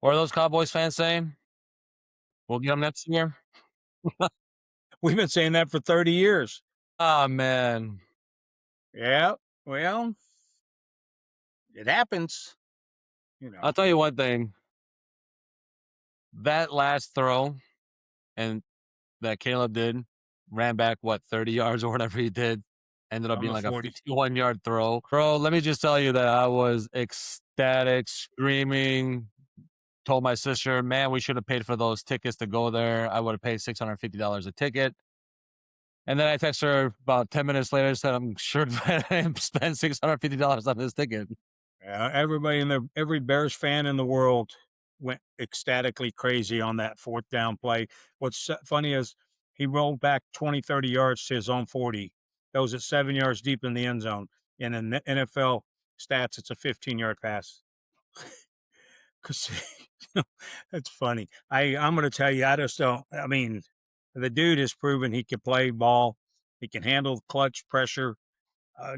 What are those Cowboys fans saying? We'll get them next year. We've been saying that for 30 years. Oh man. Yeah. Well, it happens, I'll tell you one thing. That last throw and that Caleb did, ran back, 30 yards or whatever he did, ended up on being the like a 40. 51-yard throw. Bro, let me just tell you that I was ecstatic, screaming, told my sister, man, we should have paid for those tickets to go there. I would have paid $650 a ticket. And then I text her about 10 minutes later, said, I'm sure I spent $650 on this ticket. Every Bears fan in the world went ecstatically crazy on that fourth down play. What's funny is he rolled back 20, 30 yards to his own 40. That was at 7 yards deep in the end zone. And in the NFL stats, it's a 15-yard pass. Because that's funny. I'm going to tell you, I just don't. I mean, the dude has proven he can play ball. He can handle clutch pressure.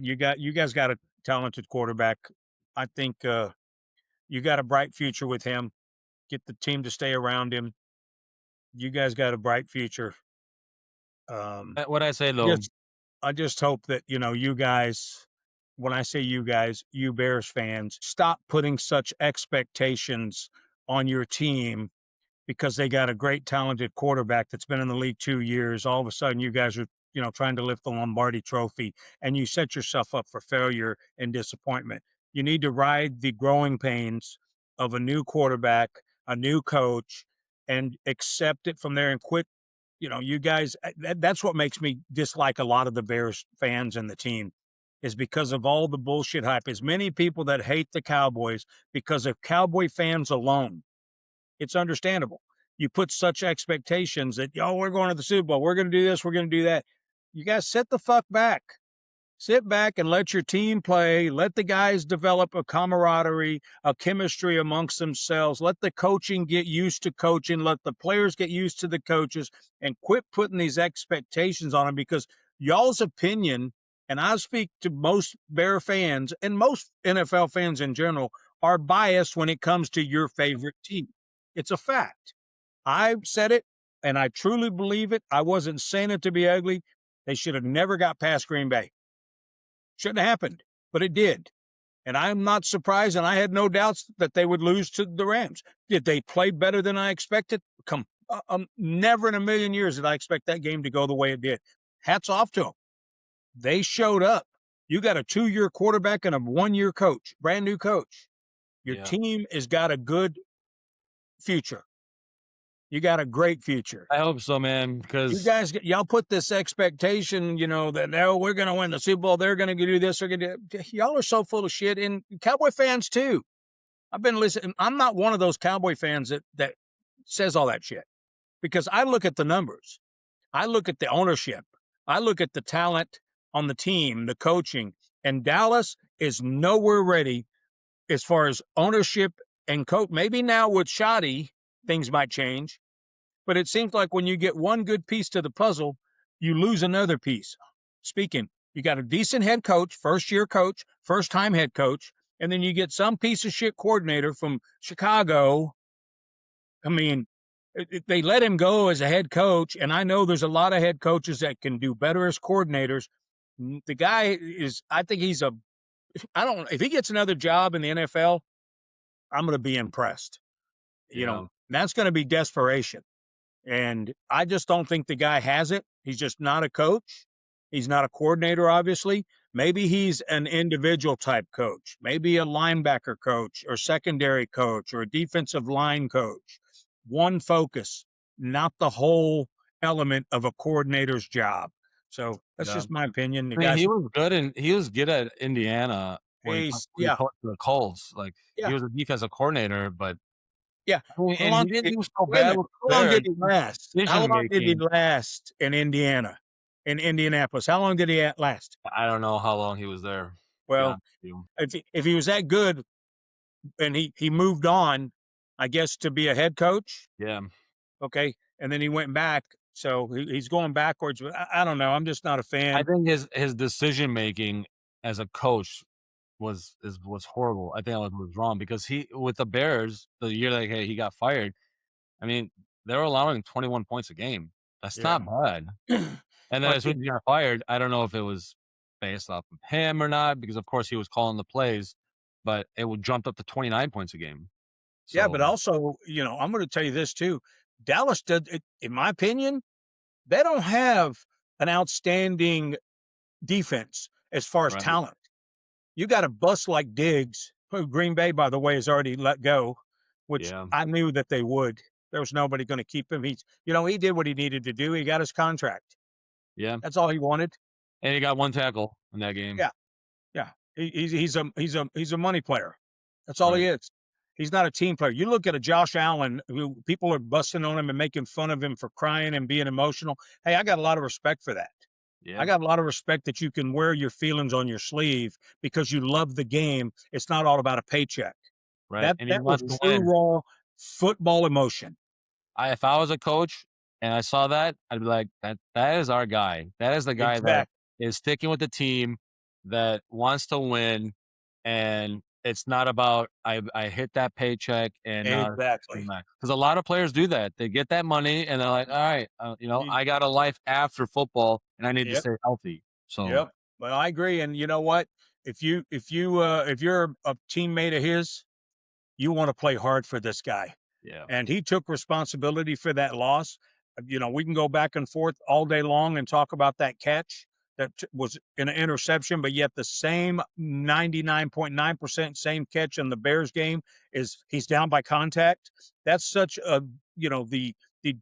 You guys got a talented quarterback. I think you got a bright future with him. Get the team to stay around him. You guys got a bright future. What I say though, Just I just hope that you guys. When I say you guys, you Bears fans, stop putting such expectations on your team because they got a great talented quarterback that's been in the league 2 years. All of a sudden, you guys are trying to lift the Lombardi Trophy, and you set yourself up for failure and disappointment. You need to ride the growing pains of a new quarterback, a new coach, and accept it from there and quit. You guys, that's what makes me dislike a lot of the Bears fans and the team is because of all the bullshit hype. As many people that hate the Cowboys because of Cowboy fans alone, it's understandable. You put such expectations that, we're going to the Super Bowl. We're going to do this. We're going to do that. You guys sit the fuck back. Sit back and let your team play. Let the guys develop a camaraderie, a chemistry amongst themselves. Let the coaching get used to coaching. Let the players get used to the coaches and quit putting these expectations on them because y'all's opinion, and I speak to most Bear fans and most NFL fans in general, are biased when it comes to your favorite team. It's a fact. I've said it, and I truly believe it. I wasn't saying it to be ugly. They should have never got past Green Bay. Shouldn't have happened, but it did. And I'm not surprised, and I had no doubts that they would lose to the Rams. Did they play better than I expected? Never in a million years did I expect that game to go the way it did. Hats off to them. They showed up. You got a 2-year quarterback and a 1-year coach, brand new coach. Your team has got a good future. You got a great future. I hope so, man, You because guys, y'all put this expectation, that we're going to win the Super Bowl. They're going to do this. They're going to. Y'all are so full of shit. And Cowboy fans too. I've been listening. I'm not one of those Cowboy fans that says all that shit because I look at the numbers. I look at the ownership. I look at the talent on the team, the coaching, and Dallas is nowhere ready as far as ownership and coach. Maybe now with Shoddy, things might change. But it seems like when you get one good piece to the puzzle, you lose another piece. Speaking, you got a decent head coach, first-year coach, first-time head coach, and then you get some piece of shit coordinator from Chicago. I mean, they let him go as a head coach, and I know there's a lot of head coaches that can do better as coordinators. The guy is, I think he's if he gets another job in the NFL, I'm going to be impressed. That's going to be desperation. And I just don't think the guy has it. He's just not a coach. He's not a coordinator, obviously. Maybe he's an individual type coach, maybe a linebacker coach or secondary coach or a defensive line coach. One focus, not the whole element of a coordinator's job. So that's just my opinion. The I mean, guys, he was good at Indiana when he yeah, coached the Colts. Like he yeah, was a defensive coordinator, but yeah. I mean, How and long he didn't did do so wait a bad minute? with How long their did he last? How decision long did he making. last in Indiana, in Indianapolis? How long did he last? I don't know how long he was there. To be Well, honest with you. if he was that good and he moved on, I guess to be a head coach, Yeah. okay, and then he went back, so he's going backwards. But I don't know. I'm just not a I fan. think his decision making as a coach was horrible. I think was wrong because he with the Bears the year that he got fired. I mean, they were allowing 21 points a game. That's Yeah. not bad. And then Well, as soon as he got fired, I don't know if it was based off of him or not, because of course he was calling the plays, but it would jumped up to 29 points a game. yeah, but So also, I'm going to tell you this too. Dallas did, in my opinion, they don't have an outstanding defense as far as right, talent. You got a bust like Diggs, who Green Bay, by the way, has already let go, which yeah, I knew that they would. There was nobody going to keep him. He did what he needed to do. He got his contract. yeah, That's all he wanted. and he got 1 tackle in that game. Yeah, yeah. He's a money player. That's all he Right. is. He's not a team player. You look at a Josh Allen who people are busting on him and making fun of him for crying and being emotional. Hey, I got a lot of respect for that. I Yeah, got a lot of respect that you can wear your feelings on your sleeve because you love the game. It's not all about a paycheck. right, That and he that was wants to true win. raw football emotion. If I was a coach and I saw that, I'd be like, that is our guy. That is the guy that Exactly. is sticking with the team, that wants to win, and it's not about I hit that paycheck and now Exactly. because a lot of players do that. They get that money and they're like, all right, You- I got a life after football and I need to Yep. stay healthy. So Yep. Well, I agree. And you know what? If you're a teammate of his, you want to play hard for this guy. yeah, And he took responsibility for that loss. We can go back and forth all day long and talk about that catch that was an interception, but yet the same 99.9% same catch in the Bears game is he's down by contact. That's such a, the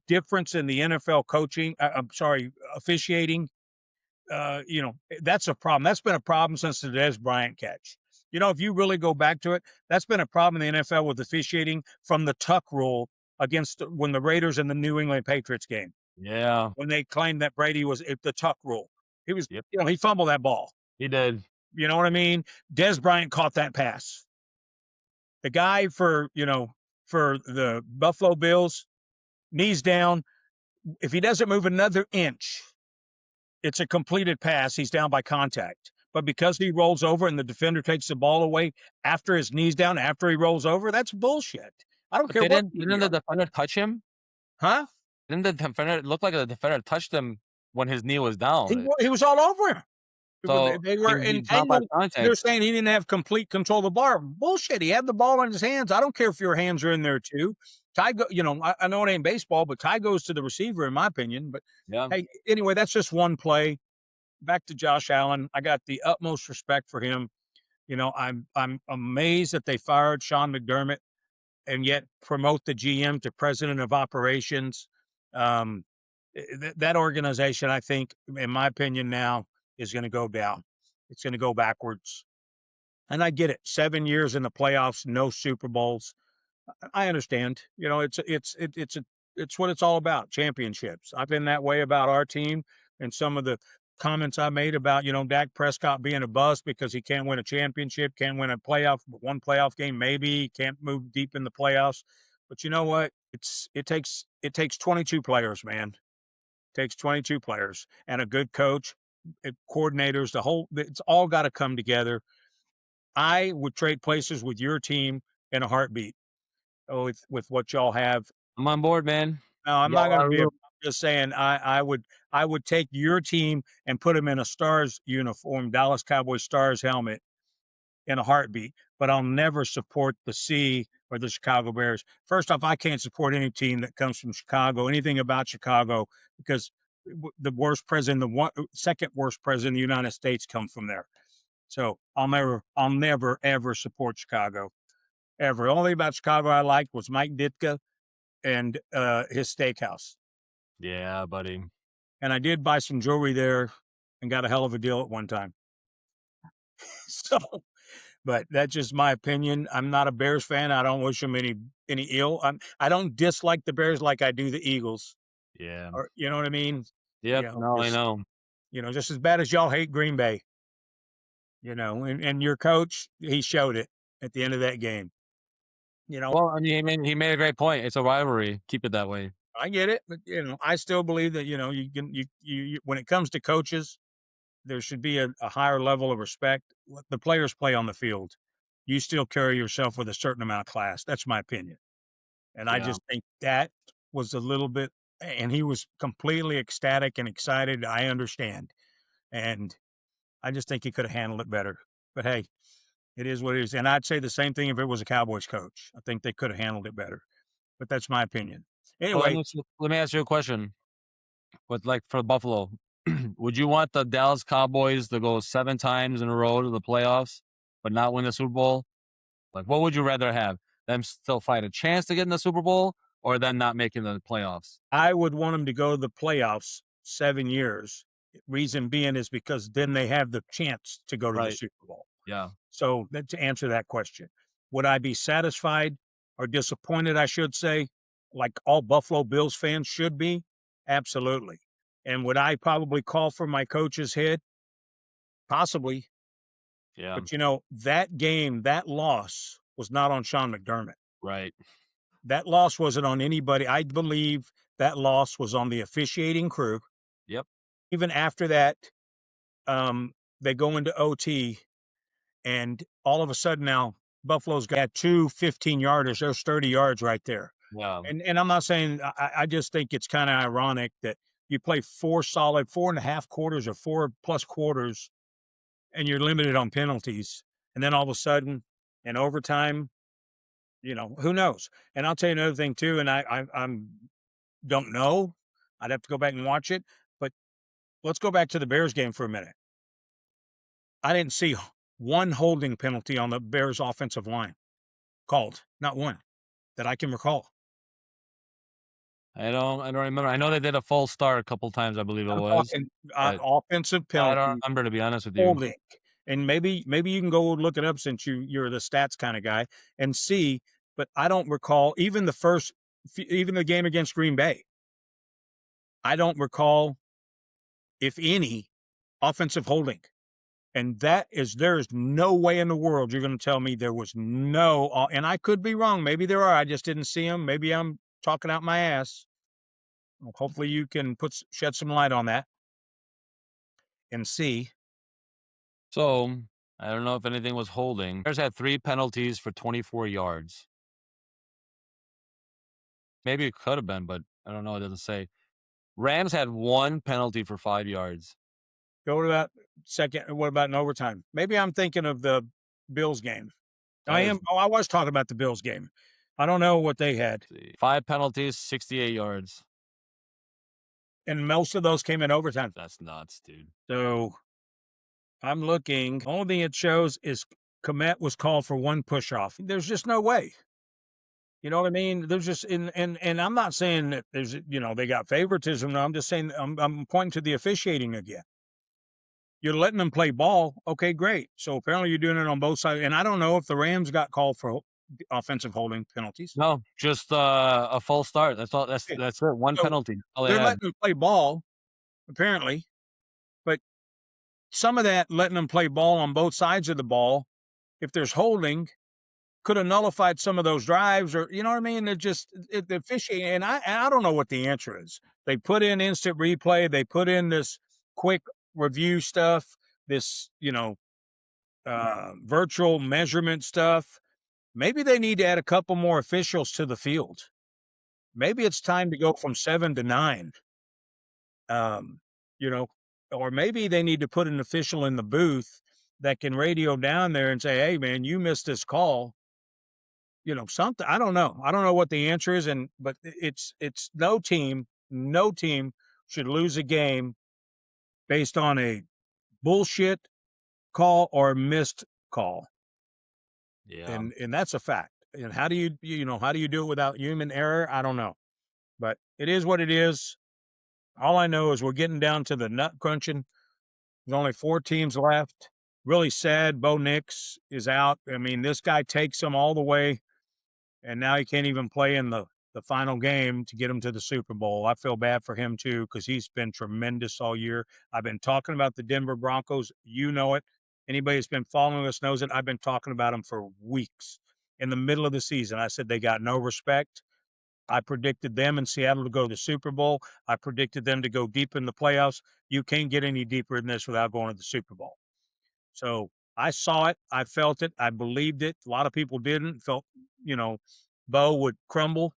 difference in the NFL coaching, I'm sorry, officiating. That's a problem. That's been a problem since the Dez Bryant catch. If you really go back to it, that's been a problem in the NFL with officiating from the tuck rule against when the Raiders and the New England Patriots game, yeah, when they claimed that Brady was the tuck rule. He was, yep, he fumbled that ball. he did. You know what I mean? Dez Bryant caught that pass. The guy for the Buffalo Bills, knees down. If he doesn't move another inch, it's a completed pass. He's down by contact. But because he rolls over and the defender takes the ball away after his knees down, after he rolls over, that's bullshit. I don't But care what team didn't you the are. defender touch him? Huh? Didn't the defender it looked like the defender touched him when his knee was down? He was all over him. So They he were he dropped by entangled. They're contact. saying he didn't have complete control of the bar. Bullshit. He had the ball in his hands. I don't care if your hands are in there too. I know it ain't baseball, but tie goes to the receiver, in my opinion. But Yeah. hey, anyway, that's just one play. Back to Josh Allen. I got the utmost respect for him. I'm amazed that they fired Sean McDermott and yet promote the GM to president of operations. Um, that organization, I think, in my opinion, now is going to go down. It's going to go backwards. And I get it. 7 years in the playoffs, no Super Bowls. I understand. It's what it's all about. Championships. I've been that way about our team and some of the comments I made about Dak Prescott being a bust because he can't win a championship, can't win a one playoff game, maybe can't move deep in the playoffs. But you know what? It takes 22 players, man. It takes 22 players and a good coach, coordinators. It's all got to come together. I would trade places with your team in a heartbeat. With what y'all have. I'm on board, man. No, I'm You got not a gonna lot of be a room. I'm just saying I would take your team and put them in a Stars uniform, Dallas Cowboys Stars helmet in a heartbeat, but I'll never support the C or the Chicago Bears. First off, I can't support any team that comes from Chicago, anything about Chicago, because the worst president, second worst president in the United States comes from there. So I'll never ever support Chicago. Ever. The only thing about Chicago I liked was Mike Ditka and his steakhouse. Yeah, buddy. And I did buy some jewelry there and got a hell of a deal at one time. So, but that's just my opinion. I'm not a Bears fan. I don't wish them any ill. I don't dislike the Bears like I do the Eagles. Yeah. Or you know what I mean? Yep. No, I Just know. just as bad as y'all hate Green Bay. And your coach, he showed it at the end of that game. You know, Well, I mean, he made a great point. It's a rivalry. Keep it that way. I get it, but I still believe that you can when it comes to coaches, there should be a higher level of respect. The players play on the field. You still carry yourself with a certain amount of class. That's my opinion. And I Yeah. just think that was a little bit, and he was completely ecstatic and excited. I understand. And I just think he could have handled it better. But hey, it is what it is. And I'd say the same thing if it was a Cowboys coach. I think they could have handled it better. But that's my opinion. Well, Anyway, let me ask you a question. With like for Buffalo, would you want the Dallas Cowboys to go 7 times in a row to the playoffs, but not win the Super Bowl? Like, what would you rather have? Them still fight a chance to get in the Super Bowl, or them not making the playoffs? I would want them to go to the playoffs 7 years. Reason being is because then they have the chance to go to the Right. Super Bowl. Yeah. So to answer that question, would I be satisfied or disappointed? I should say, like all Buffalo Bills fans should be. Absolutely. And would I probably call for my coach's head? Possibly. Yeah. But that game, that loss was not on Sean McDermott. Right. That loss wasn't on anybody. I believe that loss was on the officiating crew. Yep. Even after that, they go into OT, and all of a sudden now Buffalo's got two 15-yarders. There's 30 yards right there. Yeah. And I'm not saying, I just think it's kind of ironic that you play 4.5 quarters or 4+ quarters, and you're limited on penalties. And then all of a sudden, in overtime, who knows? And I'll tell you another thing too. And I'm don't know. I'd have to go back and watch it. But let's go back to the Bears game for a minute. I didn't see one holding penalty on the Bears offensive line called. Not one that I can recall. I don't remember. I know they did a full start a couple times, I believe it I'm was, talking but offensive I don't penalty remember, to be honest with you. holding. And maybe you can go look it up since you're the stats kind of guy and see. But I don't recall even the game against Green Bay. I don't recall, if any, offensive holding. And there is no way in the world you're going to tell me there was no, and I could be wrong. Maybe there are. I just didn't see them. Maybe I'm talking out my ass. Well, hopefully you can shed some light on that and see. So I don't know if anything was holding. Bears had 3 penalties for 24 yards. Maybe it could have been, but I don't know. It doesn't say. Rams had 1 penalty for 5 yards. Go to that second. What about in overtime? Maybe I'm thinking of the Bills game. I That is am. Oh, I was talking about the Bills game. I don't know what they had. 5 penalties, 68 yards. And most of those came in overtime. That's nuts, dude. So I'm looking. Only thing it shows is Komet was called for one push off. There's just no way. You know what I mean? There's just and I'm not saying that there's they got favoritism. No, I'm just saying I'm pointing to the officiating again. You're letting them play ball. Okay, great. So apparently you're doing it on both sides. And I don't know if the Rams got called for offensive holding penalties. No, just a full start. That's all. Okay. That's it. 1 So penalty. All they they're had. letting them play ball, apparently. But some of that letting them play ball on both sides of the ball, if there's holding, could have nullified some of those drives, or you know what I mean? The officiating, and I don't know what the answer is. They put in instant replay, they put in this quick review stuff, this virtual measurement stuff. Maybe they need to add a couple more officials to the field. Maybe it's time to go from 7 to 9. Um, you know, or maybe they need to put an official in the booth that can radio down there and say, "Hey, man, you missed this call." Something. I don't know. I don't know what the answer is, but it's no team should lose a game based on a bullshit call or missed call, Yeah. and that's a fact. And how do you do it without human error? I don't know, but it is what it is. All I know is we're getting down to the nut crunching. There's only 4 teams left. Really sad. Bo Nix is out. I mean, this guy takes them all the way, and now he can't even play in the final game to get him to the Super Bowl. I feel bad for him too because he's been tremendous all year. I've been talking about the Denver Broncos. You know it. Anybody that's been following us knows it. I've been talking about them for weeks. In the middle of the season, I said they got no respect. I predicted them in Seattle to go to the Super Bowl. I predicted them to go deep in the playoffs. You can't get any deeper than this without going to the Super Bowl. So I saw it. I felt it. I believed it. A lot of people didn't. Felt, you know, Bo would crumble.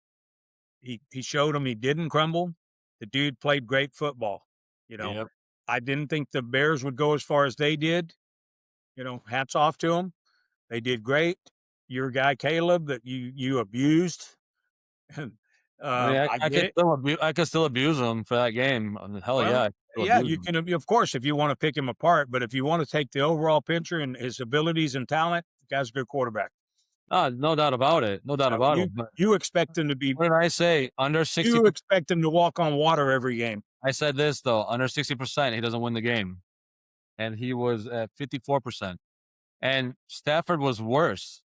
He showed him he didn't crumble. The dude played great football. You know, Yep. I didn't think the Bears would go as far as they did. Hats off to them. They did great. Your guy Caleb that you abused. I mean, I get it. I could still abuse him for that game. I mean, hell yeah, Well, I could still yeah, abuse you him. can, of course, if you want to pick him apart, but if you want to take the overall picture and his abilities and talent, the guy's a good quarterback. No doubt about it. No doubt Now, about you it. But you expect him to be what did I say? Under 60. you expect him to walk on water every game. I said this though. Under 60%, he doesn't win the game, and he was at 54%. And Stafford was worse,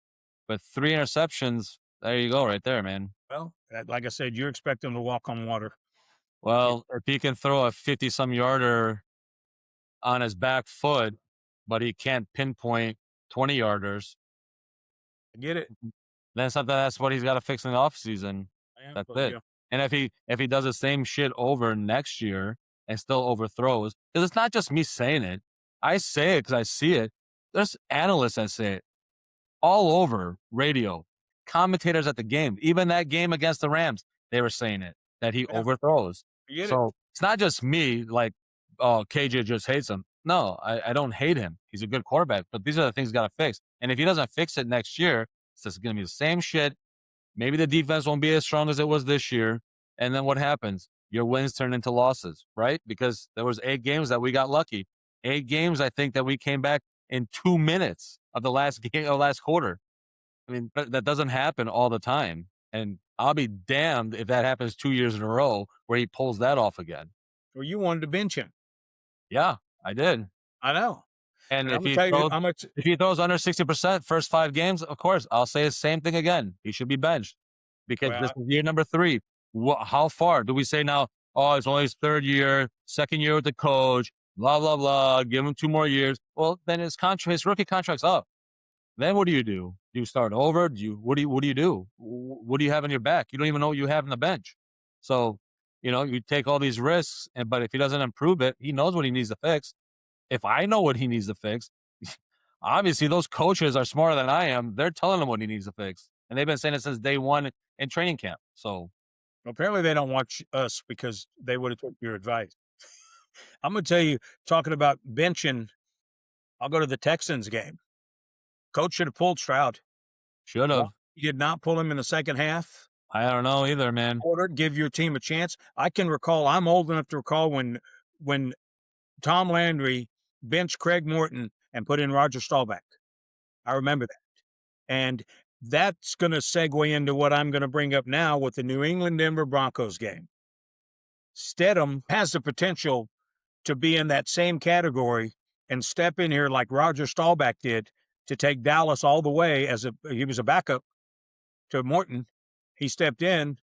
but 3 interceptions. There you go, right there, man. Well, like I said, you expect him to walk on water. Yeah, Well, if he can throw a 50-some yarder on his back foot, but he can't pinpoint 20 yarders, I get it. then something that's what he's got to fix in the offseason. Yeah, That's but, it. And if he does the same shit over next year and still overthrows, because it's not just me saying it. I say it because I see it. There's analysts that say it all over radio, commentators at the game, even that game against the Rams, they were saying it, that he yeah, overthrows. I get it. So it's not just me, like, oh, KJ just hates him. No, I don't hate him. He's a good quarterback, but these are the things got to fix. And if he doesn't fix it next year, it's just going to be the same shit. Maybe the defense won't be as strong as it was this year. And then what happens? Your wins turn into losses, right? Because there was 8 games that we got lucky. 8 games, I think, that we came back in 2 minutes of the last game or last quarter. I mean, that doesn't happen all the time. And I'll be damned if that happens 2 years in a row where he pulls that off again. Well, you wanted to bench him. Yeah, I did. I know. And And I'm gonna tell you how much. if he throws under 60% first 5 games, of course, I'll say the same thing again. He should be benched because this Well, is year number 3. How far do we say now? Oh, it's only his 3rd year, 2nd year with the coach, blah, blah, blah. Give him 2 more years. Well, then his rookie contract's up. Then what do? Do you start over? What do you do? What do you have in your back? You don't even know what you have in the bench. So, you take all these risks, but if he doesn't improve it, he knows what he needs to fix. If I know what he needs to fix, obviously those coaches are smarter than I am. They're telling him what he needs to fix. And they've been saying it since day one in training camp. So apparently they don't watch us because they would have took your advice. I'm gonna tell you, talking about benching, I'll go to the Texans game. Coach should have pulled Stroud. should Why have. he did not pull him in the second half? I don't know either, man. Quarter, give your team a chance. I can recall. I'm old enough to recall when Tom Landry benched Craig Morton and put in Roger Staubach. I remember that. And that's going to segue into what I'm going to bring up now with the New England Denver Broncos game. Stidham has the potential to be in that same category and step in here like Roger Staubach did to take Dallas all the way he was a backup to Morton. He stepped in,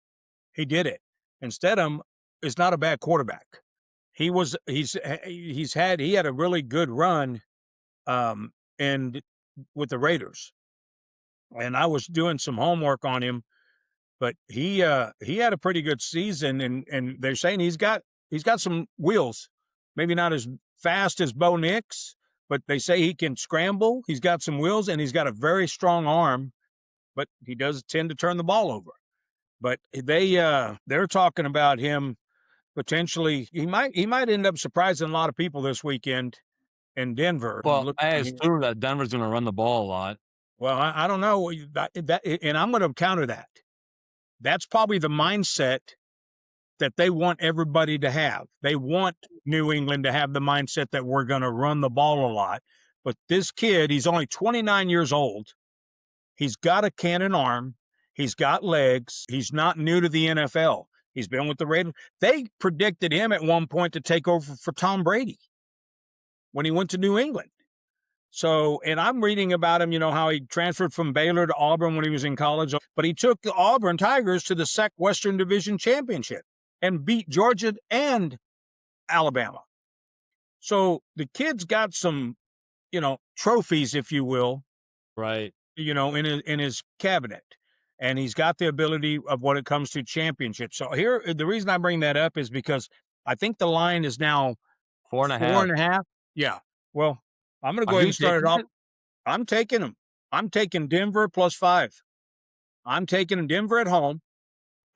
he did it. And Stidham is not a bad quarterback. He had a really good run and with the Raiders. And I was doing some homework on him, but he had a pretty good season and they're saying he's got some wheels. Maybe not as fast as Bo Nix, but they say he can scramble. He's got some wheels and he's got a very strong arm, but he does tend to turn the ball over. But they're talking about him potentially. He might end up surprising a lot of people this weekend in Denver. Well, I assume that Denver's going to run the ball a lot. Well, I don't know that, and I'm going to counter that. That's probably the mindset that they want everybody to have. They want New England to have the mindset that we're going to run the ball a lot. But this kid, he's only 29 years old. He's got a cannon arm. He's got legs. He's not new to the NFL. He's been with the Raiders. They predicted him at one point to take over for Tom Brady when he went to New England. So, and I'm reading about him, how he transferred from Baylor to Auburn when he was in college, but he took the Auburn Tigers to the SEC Western Division Championship and beat Georgia and Alabama. So the kid's got some, trophies, if you will, Right. in his cabinet. and he's got the ability of when it comes to championships. So here, the reason I bring that up is because I think the line is now Four and a four half. and a half. Yeah. Well, I'm going to go Are ahead you and start it taking off. it? I'm taking them. I'm taking Denver +5. I'm taking Denver at home.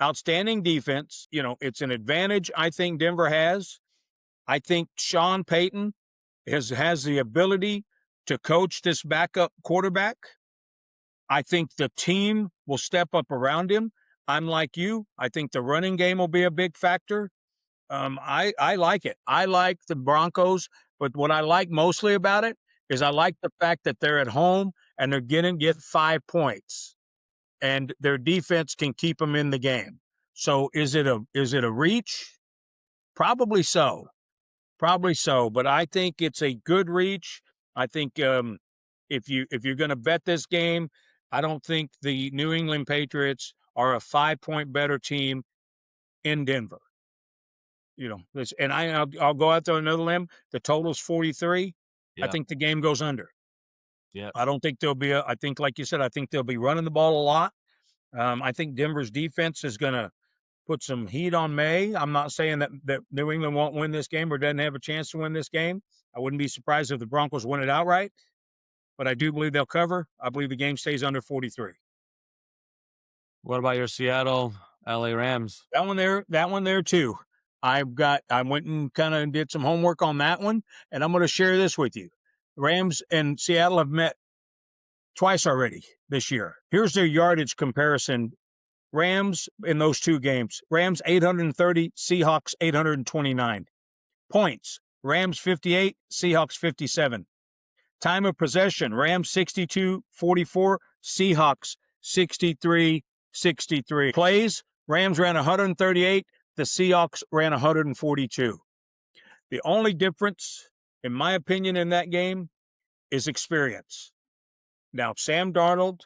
Outstanding defense. It's an advantage I think Denver has. I think Sean Payton has the ability to coach this backup quarterback. I think the team will step up around him. I'm like you. I think the running game will be a big factor. I like it. I like the Broncos, but what I like mostly about it is I like the fact that they're at home and they're getting get 5 points, and their defense can keep them in the game. So is it a reach? Probably so. Probably so, but I think it's a good reach. I think if you're going to bet this game, I don't think the New England Patriots are a 5 point better team in Denver. And I'll go out there on another limb. The total's 43. I Yeah. think the game goes under. Yeah. I don't think there'll be I think, like you said, I think they'll be running the ball a lot. I think Denver's defense is going to put some heat on May. I'm not saying that New England won't win this game or doesn't have a chance to win this game. I wouldn't be surprised if the Broncos win it outright, but I do believe they'll cover. I believe the game stays under 43. What about your Seattle LA Rams? That one there too. I went and kind of did some homework on that one, and I'm going to share this with you. Rams and Seattle have met twice already this year. Here's their yardage comparison. Rams in those two games. Rams 830, Seahawks 829. Points. Rams 58, Seahawks 57. Time of possession. Rams 62-44, Seahawks 63-63. Plays. Rams ran 138, the Seahawks ran 142. The only difference, in my opinion, in that game is experience. Now, Sam Darnold,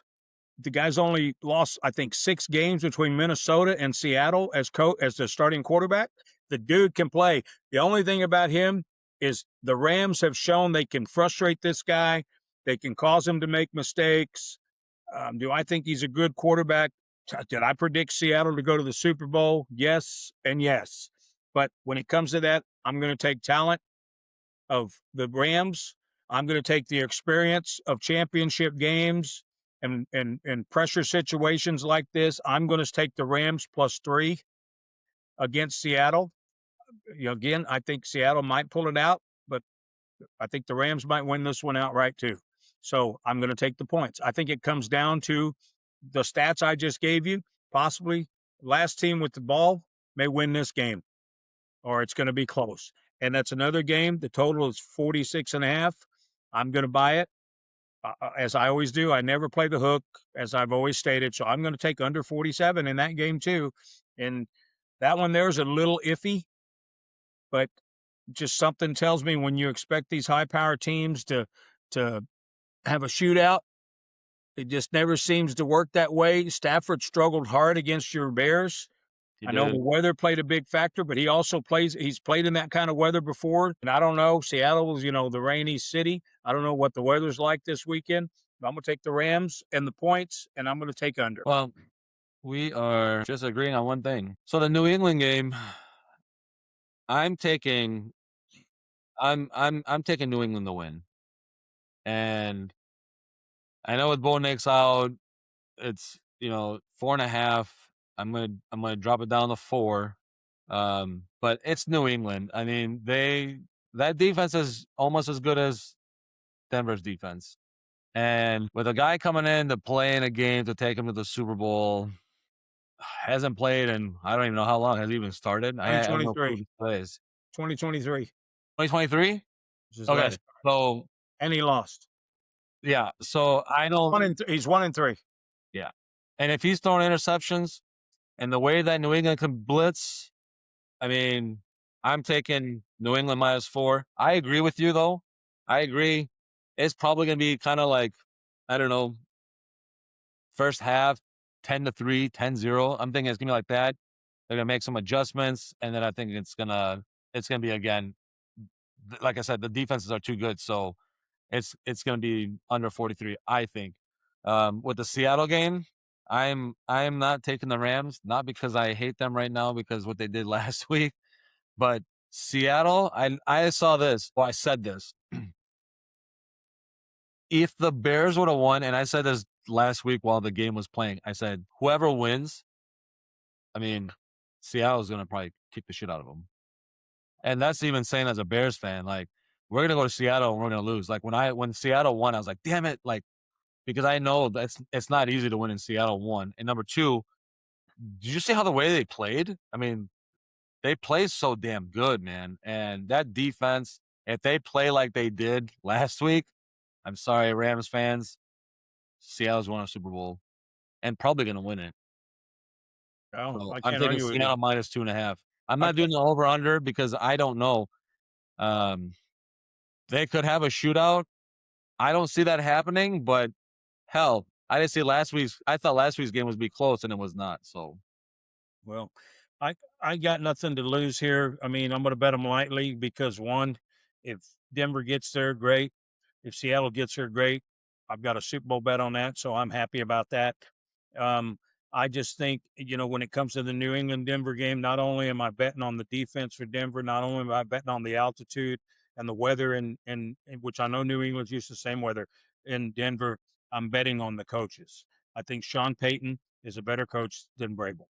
the guy's only lost, I think, 6 games between Minnesota and Seattle as the starting quarterback. The dude can play. The only thing about him is the Rams have shown they can frustrate this guy. They can cause him to make mistakes. Do I think he's a good quarterback? Did I predict Seattle to go to the Super Bowl? Yes and yes. But when it comes to that, I'm going to take talent of the Rams. I'm going to take the experience of championship games and pressure situations like this. I'm going to take the Rams +3 against Seattle. Again, I think Seattle might pull it out, but I think the Rams might win this one outright too. So I'm going to take the points. I think it comes down to the stats I just gave you. Possibly last team with the ball may win this game, or it's going to be close. And that's another game. The total is 46.5. I'm going to buy it. As I always do, I never play the hook, as I've always stated. So I'm going to take under 47 in that game too. And that one there's a little iffy, but just something tells me when you expect these high power teams to have a shootout, it just never seems to work that way. Stafford struggled hard against your Bears. He I know the did. weather played a big factor, but he's played in that kind of weather before. And I don't know, Seattle was, the rainy city. I don't know what the weather's like this weekend. But I'm going to take the Rams and the points, and I'm going to take under. Well, we are just agreeing on one thing. So the New England game, I'm taking New England to win. And I know with Bo Nix out, it's 4.5. I'm gonna drop it down to 4. But it's New England. I mean, that defense is almost as good as Denver's defense. And with a guy coming in to play in a game to take him to the Super Bowl, hasn't played in I don't even know how long. Has he even started? I have no clue 2023. if he plays. 2023. 2023? This is his Okay. last. So And he lost. yeah. So I don't He's 1-3. yeah. And if he's throwing interceptions and the way that New England can blitz, I mean, I'm taking New England -4. I agree with you though. I agree. It's probably gonna be kind of like, I don't know, first half 10-3, 10-0. I'm thinking it's gonna be like that. They're gonna make some adjustments, and then I think it's gonna be again. Like I said, the defenses are too good, so it's gonna be under 43. I think. With the Seattle game, I am not taking the Rams, not because I hate them right now because what they did last week, but Seattle, I saw this. Well, I said this. If the Bears would have won, and I said this last week while the game was playing, I said whoever wins, I mean, Seattle's gonna probably kick the shit out of them. And that's even saying as a Bears fan, like we're gonna go to Seattle and we're gonna lose. Like when Seattle won, I was like, damn it, like because I know that's it's not easy to win in Seattle. One and number two, did you see how the way they played? I mean, they play so damn good, man. And that defense, if they play like they did last week, I'm sorry, Rams fans, Seattle's won a Super Bowl and probably gonna win it. Well, So I I'm can't taking argue with you. Seattle minus 2.5. I'm I not doing can't. the over under because I don't know. Um, they could have a shootout. I don't see that happening, but hell, I didn't see last week's. I thought last week's game was be close, and it was not. So Well, I got nothing to lose here. I mean, I'm going to bet them lightly because one, if Denver gets there, great. If Seattle gets there, great. I've got a Super Bowl bet on that, so I'm happy about that. Um, I just think, when it comes to the New England Denver game, not only am I betting on the defense for Denver, not only am I betting on the altitude and the weather, and which I know New England's used to the same weather in Denver, I'm betting on the coaches. I think Sean Payton is a better coach than Vrabel,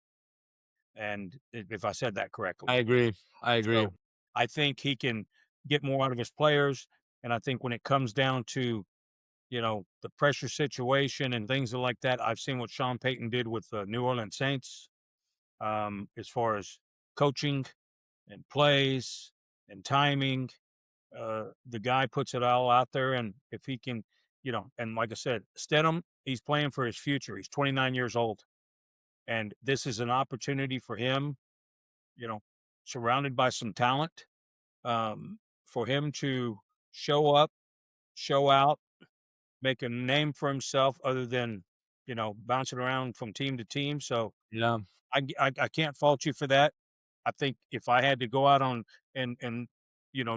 and if I said that I correctly. agree. I agree. So I think he can get more out of his players. And I think when it comes down to, the pressure situation and things like that, I've seen what Sean Payton did with the New Orleans Saints, as far as coaching and plays and timing. The guy puts it all out there. And if he can, and like I said, Stidham, he's playing for his future. He's 29 years old. And this is an opportunity for him, you know, surrounded by some talent, for him to show up, show out, make a name for himself other than, bouncing around from team to team. So Yeah. I can't fault you for that. I think if I had to go out on and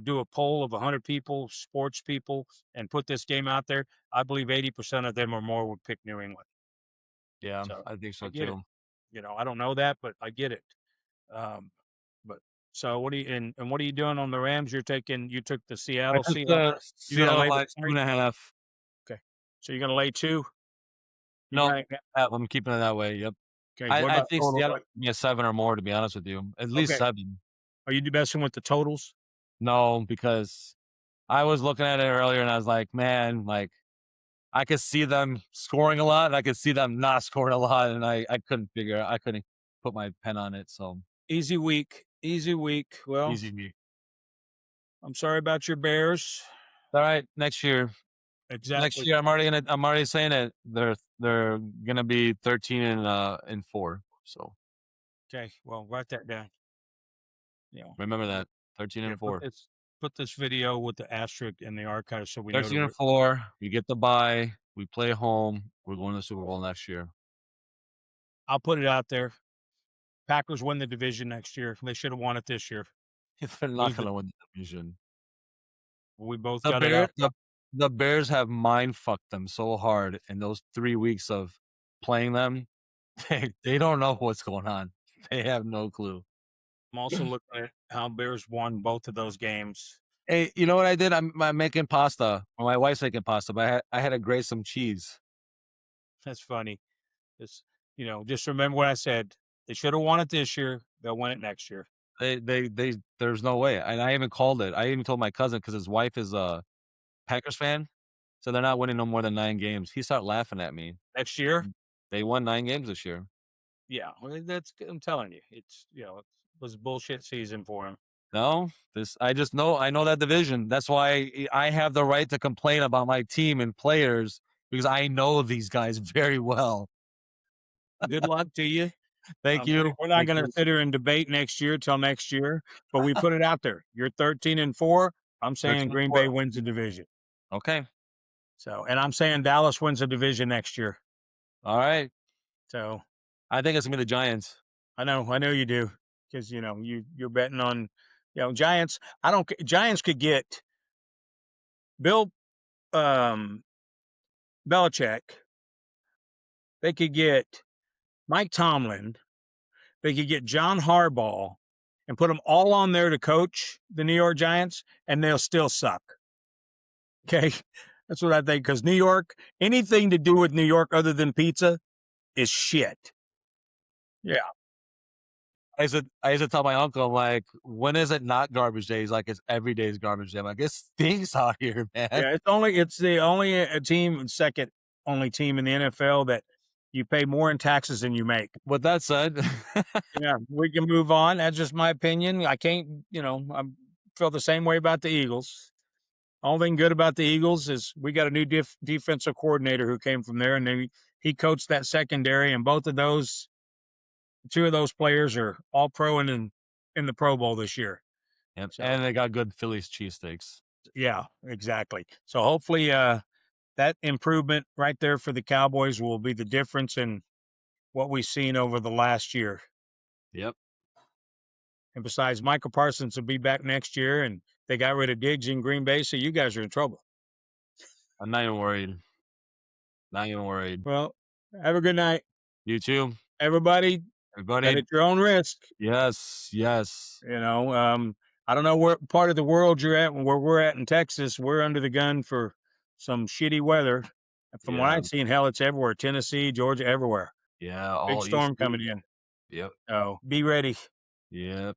do a poll of 100 people, sports people, and put this game out there, I believe 80% of them or more would pick New England. Yeah. So I think I so get it. too. I don't know that, but I get it. Um, but so what do you and what are you doing on the Rams? You took the I Seattle took Seahawks. the You're gonna Seattle lay the minus two point? and a half. Okay. So you're gonna lay two? You No, got I'm keeping it that way. Yep. okay. What I about think total? Seattle can be a 7 or more, to be honest with you. At least Okay. 7. Are you messing with the totals? No, because I was looking at it earlier and I was like, man, like I could see them scoring a lot and I could see them not scoring a lot. And I couldn't put my pen on it. So Easy week. Easy week. Well, easy me. I'm sorry about your Bears. All right. Next year. Next Exactly. year I'm already saying it. They're gonna be 13 and 4. So Okay. Well, write that down. You know, remember that. 13 yeah, and 4. put this video with the asterisk in the archive so we know 13 to. and 4. We get the bye. We play home. We're going to the Super Bowl next year. I'll put it out there. Packers win the division next year. They should have won it this year. They're not Lose it. gonna win the division. We both The got it Bears, out. the Bears have mind fucked them so hard in those 3 weeks of playing them. They don't know what's going on. They have no clue. I'm also looking at how Bears won both of those games. Hey, you know what I did? I'm making pasta. Well, my wife's making pasta, but I had to grate some cheese. That's funny. It's, just remember what I said. They should have won it this year. They'll win it next year. There's no way. And I even called it. I even told my cousin because his wife is a Packers fan, so they're not winning no more than 9 games. He started laughing at me. Next year? They won 9 games this year. Yeah. Well, I'm telling you, it was a bullshit season for him. No, I know that division. That's why I have the right to complain about my team and players because I know these guys very well. Good luck to you. Thank you. We're not Thank going to you. sit here and debate next year till next year, but we put it out there. You're 13-4. I'm saying 13 and Green Bay 4. wins the division. Okay. So, and I'm saying Dallas wins the division next year. All right. So I think it's gonna be the Giants. I know you do because you're betting on, Giants. I don't. Giants could get Bill um, Belichick. They could get Mike Tomlin. They could get John Harbaugh and put them all on there to coach the New York Giants, and they'll still suck. Okay. That's what I think. Because New York, anything to do with New York other than pizza is shit. Yeah. I used to tell my uncle, I'm like, when is it not garbage day? He's like, it's every day is garbage day. I'm like, it stinks out here, man. Yeah. It's the only team, second only team in the NFL that you pay more in taxes than you make. With that said, Yeah. We can move on. That's just my opinion. I can't, I feel the same way about the Eagles. Only thing good about the Eagles is we got a new defensive coordinator who came from there, and then he coached that secondary, and two of those players are all pro and in the Pro Bowl this year. and So they got good Phillies cheesesteaks. yeah, exactly. So hopefully, that improvement right there for the Cowboys will be the difference in what we've seen over the last year. Yep. And besides, Michael Parsons will be back next year, and they got rid of Diggs in Green Bay, so you guys are in trouble. I'm not even worried. Not even worried. Well, have a good night, You too, everybody. But everybody. at your own risk. Yes, yes. I don't know what part of the world you're at. Where we're at in Texas, we're under the gun for some shitty weather. From what Yeah, I've seen, hell, it's everywhere. Tennessee, Georgia, everywhere. yeah. Big All East. storm coming in. Yep, So be ready. yep.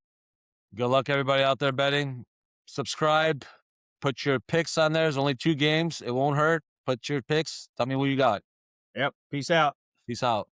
Good luck, everybody out there betting. Subscribe. Put your picks on there. There's only 2 games. It won't hurt. Put your picks. Tell me what you got. Yep. Peace out. Peace out.